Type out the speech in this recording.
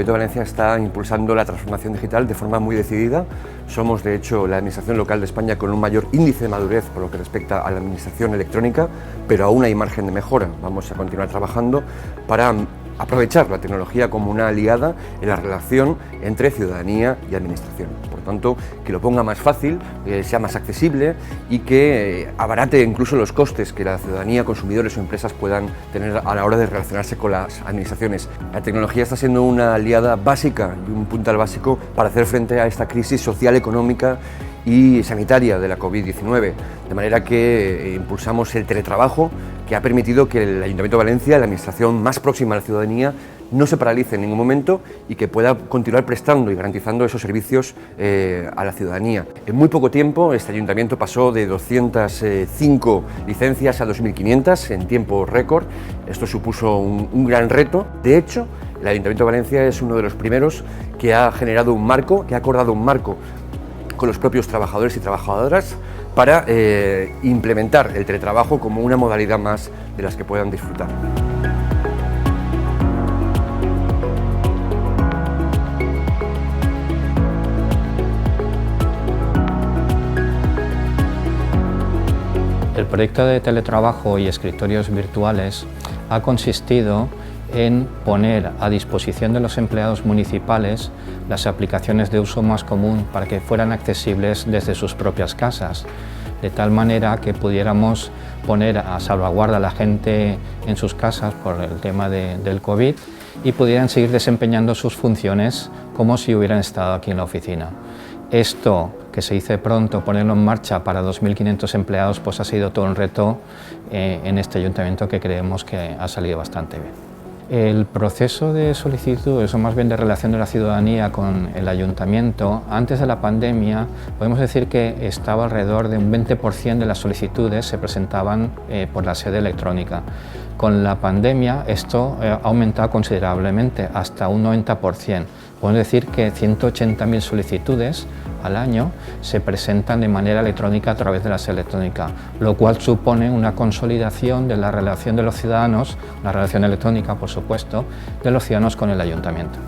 Ayuntamiento de Valencia está impulsando la transformación digital de forma muy decidida. Somos, de hecho, la administración local de España con un mayor índice de madurez por lo que respecta a la administración electrónica, pero aún hay margen de mejora. Vamos a continuar trabajando para aprovechar la tecnología como una aliada en la relación entre ciudadanía y administración. Por tanto, que lo ponga más fácil, sea más accesible y que abarate incluso los costes que la ciudadanía, consumidores o empresas puedan tener a la hora de relacionarse con las administraciones. La tecnología está siendo una aliada básica y un puntal básico para hacer frente a esta crisis social, económica y sanitaria de la COVID-19, de manera que impulsamos el teletrabajo, que ha permitido que el Ayuntamiento de Valencia, la administración más próxima a la ciudadanía, no se paralice en ningún momento y que pueda continuar prestando y garantizando esos servicios a la ciudadanía. En muy poco tiempo este ayuntamiento pasó de 205 licencias a 2.500 en tiempo récord. Esto supuso un gran reto. De hecho, el Ayuntamiento de Valencia es uno de los primeros que ha generado un marco, que ha acordado un marco con los propios trabajadores y trabajadoras para implementar el teletrabajo como una modalidad más de las que puedan disfrutar. El proyecto de teletrabajo y escritorios virtuales ha consistido en poner a disposición de los empleados municipales las aplicaciones de uso más común para que fueran accesibles desde sus propias casas, de tal manera que pudiéramos poner a salvaguarda a la gente en sus casas por el tema del COVID y pudieran seguir desempeñando sus funciones como si hubieran estado aquí en la oficina. Esto, que se hizo pronto, ponerlo en marcha para 2.500 empleados, pues ha sido todo un reto en este ayuntamiento que creemos que ha salido bastante bien. El proceso de solicitud, o más bien de relación de la ciudadanía con el ayuntamiento, antes de la pandemia, podemos decir que estaba alrededor de un 20% de las solicitudes se presentaban por la sede electrónica. Con la pandemia esto ha aumentado considerablemente, hasta un 90%. Podemos decir que 180.000 solicitudes al año se presentan de manera electrónica a través de la sede electrónica, lo cual supone una consolidación de la relación de los ciudadanos, la relación electrónica, por supuesto, de los ciudadanos con el ayuntamiento.